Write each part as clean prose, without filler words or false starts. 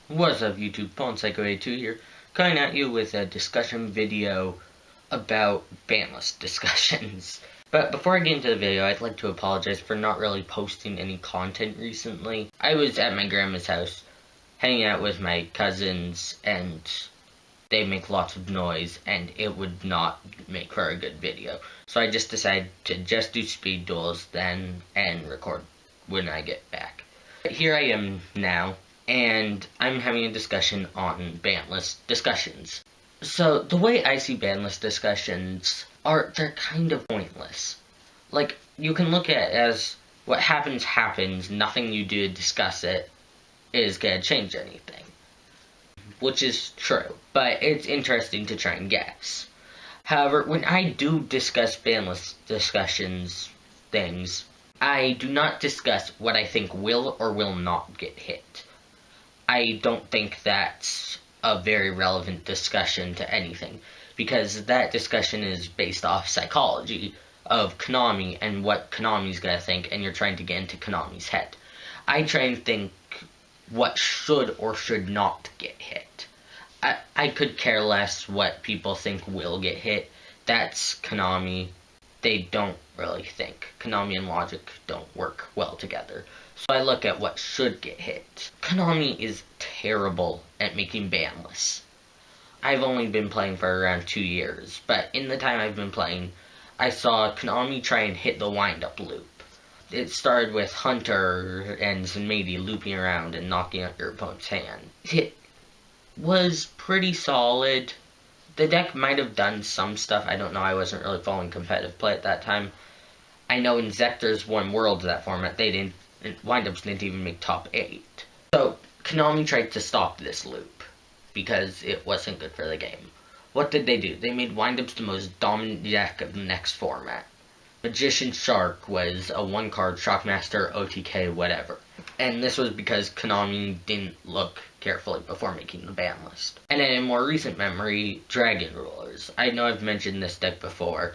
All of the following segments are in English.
What's up YouTube, Psycho82 here, coming at you with a discussion video about banlist discussions. But before I get into the video, I'd like to apologize for not really posting any content recently. I was at my grandma's house, hanging out with my cousins, and they make lots of noise, and it would not make for a good video. So I just decided to just do speed duels then, and record when I get back. Here I am now, and I'm having a discussion on banlist discussions. So, the way I see banlist discussions they're kind of pointless. Like, you can look at it as, what happens happens, nothing you do to discuss it is gonna change anything. Which is true, but it's interesting to try and guess. However, when I do discuss banlist discussions things, I do not discuss what I think will or will not get hit. I don't think that's a very relevant discussion to anything, because that discussion is based off psychology of Konami and what Konami's gonna think, and you're trying to get into Konami's head. I try and think what should or should not get hit. I could care less what people think will get hit. That's Konami. They don't really think. Konami and logic don't work well together. So I look at what should get hit. Konami is terrible at making ban lists. I've only been playing for around 2 years, but in the time I've been playing, I saw Konami try and hit the wind-up loop. It started with Hunter and Zenmaity looping around and knocking out your opponent's hand. It was pretty solid. The deck might have done some stuff, I don't know, I wasn't really following competitive play at that time. I know in Zector's won Worlds that format, windups didn't even make top 8. So, Konami tried to stop this loop, because it wasn't good for the game. What did they do? They made windups the most dominant deck of the next format. Magician Shark was a 1-card Shockmaster, OTK, whatever. And this was because Konami didn't look carefully before making the ban list. And then in more recent memory, Dragon Rulers. I know I've mentioned this deck before,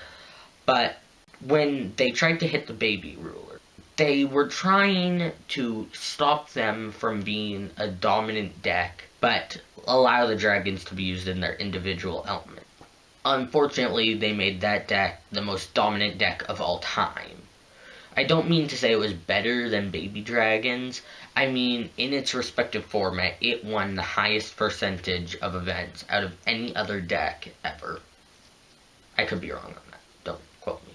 but when they tried to hit the Baby Ruler, they were trying to stop them from being a dominant deck, but allow the dragons to be used in their individual element. Unfortunately, they made that deck the most dominant deck of all time. I don't mean to say it was better than Baby Dragons. I mean, in its respective format, it won the highest percentage of events out of any other deck ever. I could be wrong on that. Don't quote me.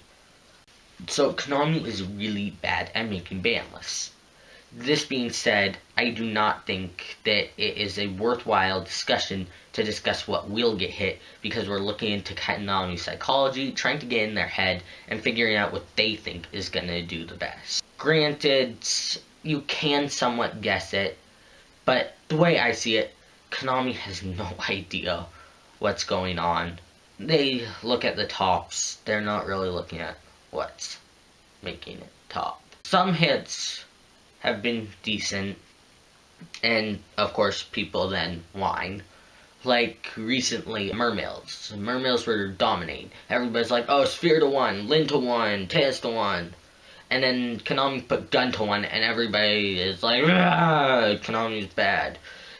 So, Konami is really bad at making ban lists. This being said, I do not think that it is a worthwhile discussion to discuss what will get hit, because we're looking into Konami's psychology, trying to get in their head, and figuring out what they think is going to do the best. Granted, you can somewhat guess it, but the way I see it, Konami has no idea what's going on. They look at the tops, they're not really looking at what's making it top. Some hits have been decent, and of course people then whine. Like recently, Mermails. Mermails were dominating. Everybody's like, oh, Sphere to 1, Lin to 1, Teos to 1. And then Konami put Gun to 1, and everybody is like, ah, Konami's bad.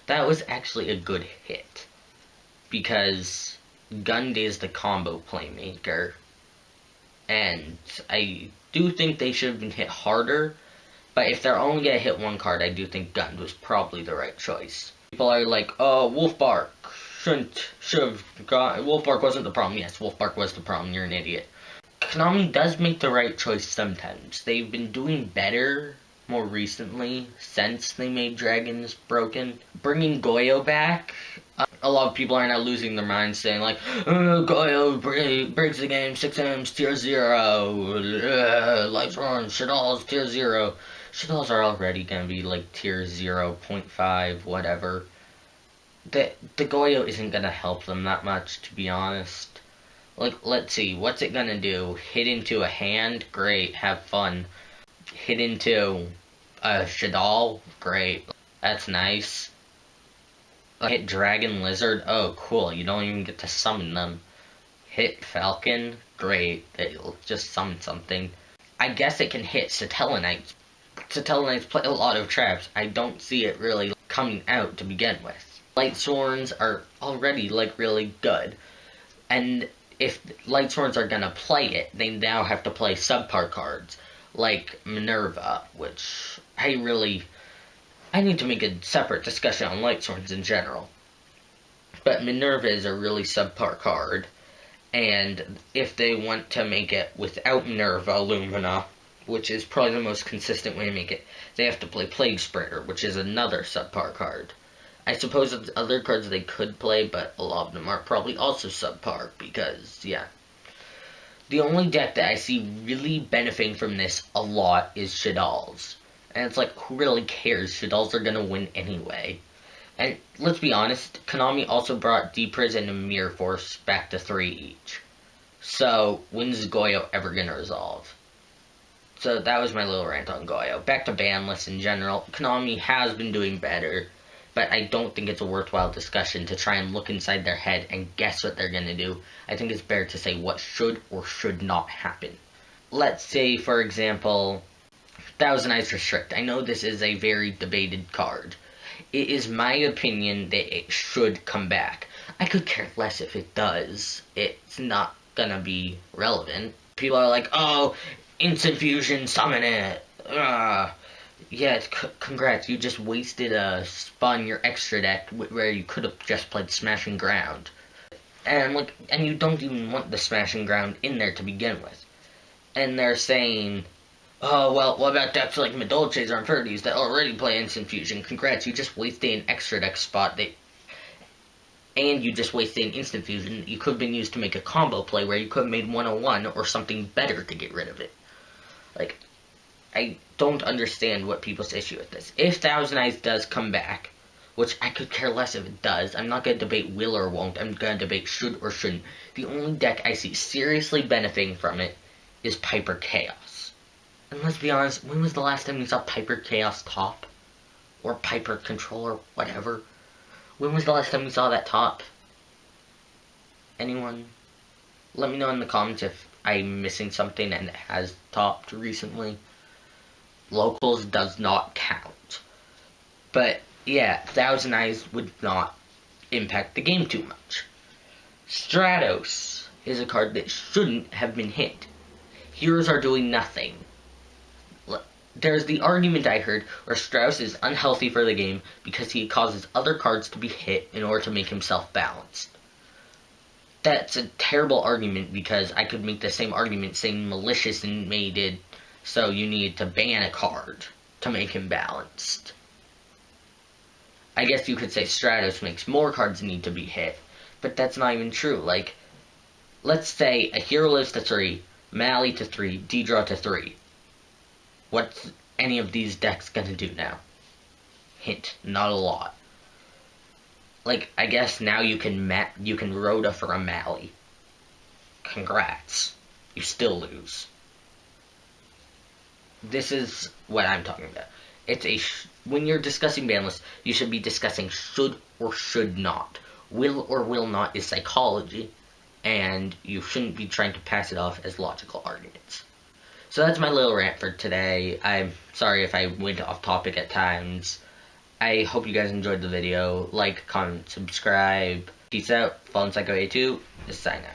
That was actually a good hit, because Gun is the combo playmaker, and I do think they should have been hit harder. But if they're only gonna hit 1 card, I do think Gun was probably the right choice. People are like, oh, Wolfbark should've got, Wolfbark wasn't the problem. Yes, Wolfbark was the problem, you're an idiot. Konami does make the right choice sometimes. They've been doing better more recently, since they made Dragons broken. Bringing Goyo back, a lot of people are now losing their minds, saying like, Goyo breaks the game, 6M's tier 0, Lights Run, Shadal's tier 0. Shadal's are already gonna be like tier 0.5, whatever. The Goyo isn't gonna help them that much, to be honest. Like, let's see, what's it gonna do? Hit into a hand? Great, have fun. Hit into a Shadal? Great, that's nice. Hit Dragon Lizard? Oh, cool, you don't even get to summon them. Hit Falcon? Great, it'll just summon something. I guess it can hit Satellanites. Satellanites play a lot of traps. I don't see it really coming out to begin with. Light Sworns are already, like, really good. And if Light Sworns are gonna play it, they now have to play subpar cards, like Minerva, which I need to make a separate discussion on Light Sworns in general. But Minerva is a really subpar card, and if they want to make it without Minerva Lumina, which is probably the most consistent way to make it, they have to play Plague Spreader, which is another subpar card. I suppose there's other cards they could play, but a lot of them are probably also subpar, because, yeah. The only deck that I see really benefiting from this a lot is Shaddolls. And it's like, who really cares? Shaddolls are gonna win anyway. And let's be honest, Konami also brought D-Prison and Mirror Force back to 3 each. So, when's Goyo ever gonna resolve? So that was my little rant on Goyo. Back to ban lists in general. Konami has been doing better, but I don't think it's a worthwhile discussion to try and look inside their head and guess what they're gonna do. I think it's better to say what should or should not happen. Let's say, for example, Thousand Eyes Restrict. I know this is a very debated card. It is my opinion that it should come back. I could care less if it does. It's not gonna be relevant. People are like, oh, Instant Fusion, summon it. Yeah, congrats, you just wasted a spot in your extra deck where you could have just played Smashing Ground. And you don't even want the Smashing Ground in there to begin with. And they're saying, oh, well, what about decks like Madolches or Infernities that already play Instant Fusion? Congrats, you just wasted an extra deck spot and you just wasted an Instant Fusion that you could have been used to make a combo play where you could have made 101 or something better to get rid of it. Like, I don't understand what people's issue with this. If Thousand Eyes does come back, which I could care less if it does, I'm not going to debate will or won't, I'm going to debate should or shouldn't. The only deck I see seriously benefiting from it is Piper Chaos. And let's be honest, when was the last time we saw Piper Chaos top? Or Piper Control or whatever? When was the last time we saw that top? Anyone? Let me know in the comments if I'm missing something and it has topped recently. Locals does not count. But, yeah, Thousand Eyes would not impact the game too much. Stratos is a card that shouldn't have been hit. Heroes are doing nothing. There's the argument I heard where Stratos is unhealthy for the game because he causes other cards to be hit in order to make himself balanced. That's a terrible argument because I could make the same argument saying Malicious and made it so you needed to ban a card to make him balanced. I guess you could say Stratos makes more cards need to be hit, but that's not even true. Like, let's say a hero lives to 3, Mally to 3, D-Draw to 3. What's any of these decks gonna do now? Hint, not a lot. Like, I guess now you can Rhoda for a Mally. Congrats. You still lose. This is what I'm talking about. It's when you're discussing ban lists, you should be discussing should or should not. Will or will not is psychology, and you shouldn't be trying to pass it off as logical arguments. So that's my little rant for today. I'm sorry if I went off topic at times. I hope you guys enjoyed the video. Like, comment, subscribe. Peace out. Fallen Psycho A2 is sign out.